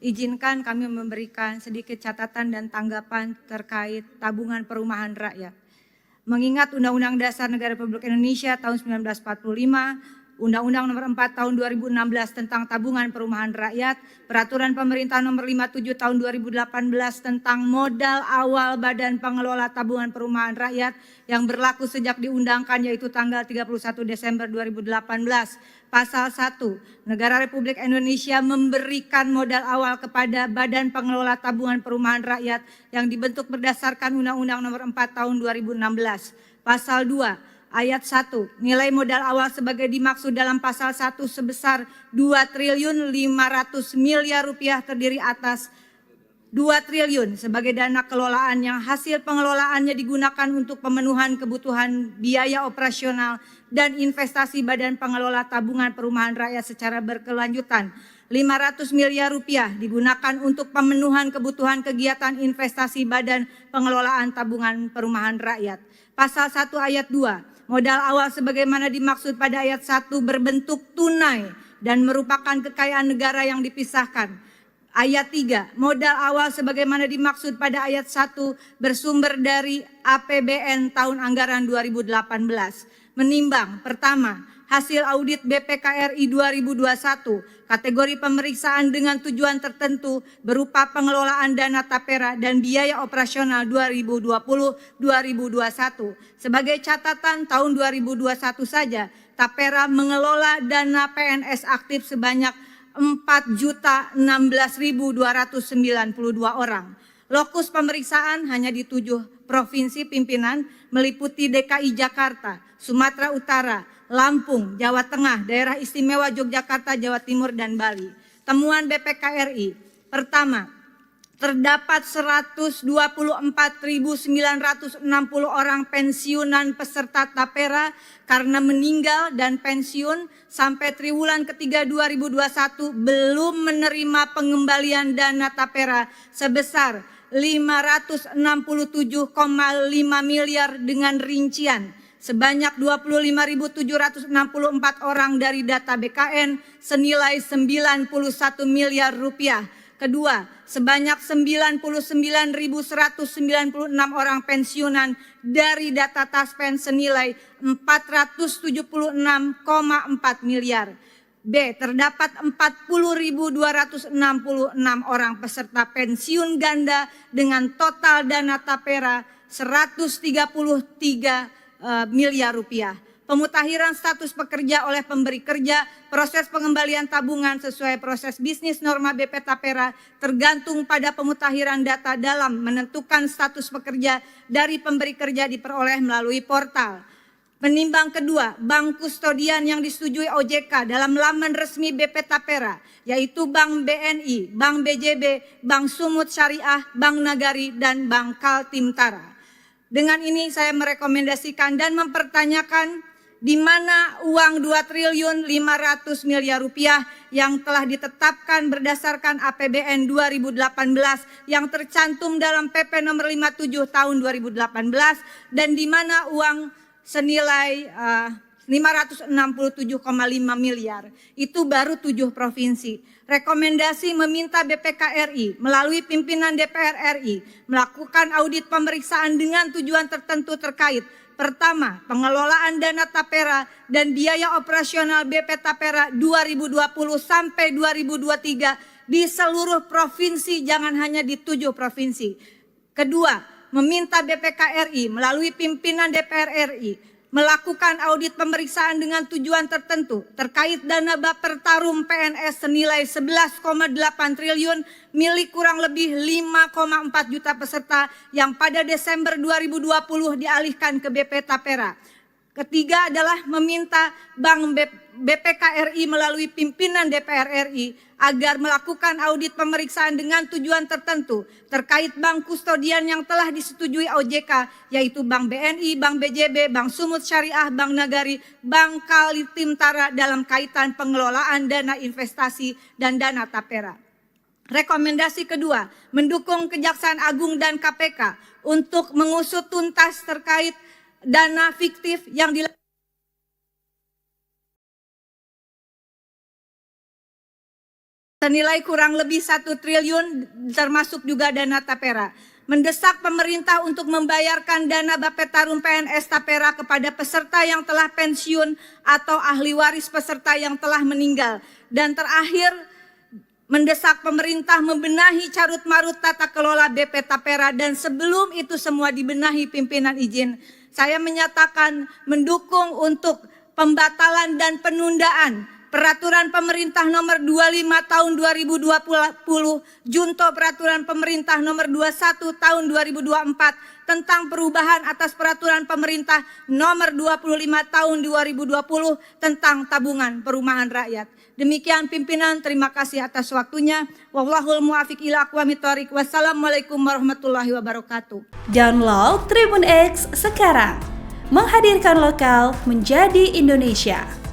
izinkan kami memberikan sedikit catatan dan tanggapan terkait tabungan perumahan rakyat. Mengingat Undang-Undang Dasar Negara Republik Indonesia tahun 1945, Undang-Undang Nomor 4 Tahun 2016 tentang Tabungan Perumahan Rakyat, Peraturan Pemerintah Nomor 57 Tahun 2018 tentang modal awal Badan Pengelola Tabungan Perumahan Rakyat yang berlaku sejak diundangkan yaitu tanggal 31 Desember 2018. Pasal 1, Negara Republik Indonesia memberikan modal awal kepada Badan Pengelola Tabungan Perumahan Rakyat yang dibentuk berdasarkan Undang-Undang Nomor 4 Tahun 2016. Pasal 2, Ayat 1, nilai modal awal sebagai dimaksud dalam pasal 1 sebesar 2.500 miliar rupiah terdiri atas 2 triliun sebagai dana kelolaan yang hasil pengelolaannya digunakan untuk pemenuhan kebutuhan biaya operasional dan investasi Badan Pengelola Tabungan Perumahan Rakyat secara berkelanjutan. 500 miliar rupiah digunakan untuk pemenuhan kebutuhan kegiatan investasi Badan Pengelolaan Tabungan Perumahan Rakyat. Pasal 1 ayat 2. Modal awal sebagaimana dimaksud pada ayat 1 berbentuk tunai dan merupakan kekayaan negara yang dipisahkan. Ayat 3, modal awal sebagaimana dimaksud pada ayat 1 bersumber dari APBN tahun anggaran 2018. Menimbang, pertama, hasil audit BPKRI 2021, kategori pemeriksaan dengan tujuan tertentu berupa pengelolaan dana tapera dan biaya operasional 2020-2021. Sebagai catatan tahun 2021 saja, tapera mengelola dana PNS aktif sebanyak 4.016.292 orang. Lokus pemeriksaan hanya di 7 provinsi pimpinan meliputi DKI Jakarta, Sumatera Utara, Lampung, Jawa Tengah, Daerah Istimewa Yogyakarta, Jawa Timur, dan Bali. Temuan BPKRI, pertama, terdapat 124.960 orang pensiunan peserta tapera karena meninggal dan pensiun sampai triwulan ketiga 2021 belum menerima pengembalian dana tapera sebesar 567,5 miliar dengan rincian sebanyak 25.764 orang dari data BKN senilai 91 miliar rupiah. Kedua, sebanyak 99.196 orang pensiunan dari data Taspen senilai 476,4 miliar. B, terdapat 40.266 orang peserta pensiun ganda dengan total dana tapera 133 miliar rupiah. Pemutakhiran status pekerja oleh pemberi kerja, proses pengembalian tabungan sesuai proses bisnis norma BP Tapera tergantung pada pemutakhiran data dalam menentukan status pekerja dari pemberi kerja diperoleh melalui portal. Penimbang kedua, bank kustodian yang disetujui OJK dalam laman resmi BP Tapera, yaitu Bank BNI, Bank BJB, Bank Sumut Syariah, Bank Nagari, dan Bank Kaltimtara. Dengan ini saya merekomendasikan dan mempertanyakan di mana uang 2.500 miliar rupiah yang telah ditetapkan berdasarkan APBN 2018 yang tercantum dalam PP nomor 57 tahun 2018 dan di mana uang senilai 567,5 miliar. Itu baru 7 provinsi. Rekomendasi meminta BPKRI melalui pimpinan DPR RI melakukan audit pemeriksaan dengan tujuan tertentu terkait. Pertama, pengelolaan dana tapera dan biaya operasional BP Tapera 2020 sampai 2023 di seluruh provinsi, jangan hanya di 7 provinsi. Kedua, meminta BPKRI melalui pimpinan DPR RI melakukan audit pemeriksaan dengan tujuan tertentu terkait dana Bapertarum PNS senilai 11,8 triliun milik kurang lebih 5,4 juta peserta yang pada Desember 2020 dialihkan ke BP Tapera. Ketiga adalah meminta Bank BPKRI melalui pimpinan DPR RI agar melakukan audit pemeriksaan dengan tujuan tertentu terkait bank kustodian yang telah disetujui OJK, yaitu Bank BNI, Bank BJB, Bank Sumut Syariah, Bank Nagari, Bank Kaltimtara dalam kaitan pengelolaan dana investasi dan dana tapera. Rekomendasi kedua, mendukung Kejaksaan Agung dan KPK untuk mengusut tuntas terkait dana fiktif yang dilakukan senilai kurang lebih 1 triliun termasuk juga dana tapera. Mendesak pemerintah untuk membayarkan dana Bapetarum PNS Tapera kepada peserta yang telah pensiun atau ahli waris peserta yang telah meninggal. Dan terakhir, mendesak pemerintah membenahi carut-marut tata kelola BP Tapera, dan sebelum itu semua dibenahi pimpinan izin, saya menyatakan mendukung untuk pembatalan dan penundaan Peraturan Pemerintah Nomor 25 Tahun 2020 Junto Peraturan Pemerintah Nomor 21 Tahun 2024 tentang perubahan atas Peraturan Pemerintah Nomor 25 Tahun 2020 tentang tabungan perumahan rakyat. Demikian pimpinan, terima kasih atas waktunya. Wallahul muwaffiq ila aqwamit thoriq. Wassalamualaikum warahmatullahi wabarakatuh. Download Tribun X sekarang. Menghadirkan lokal menjadi Indonesia.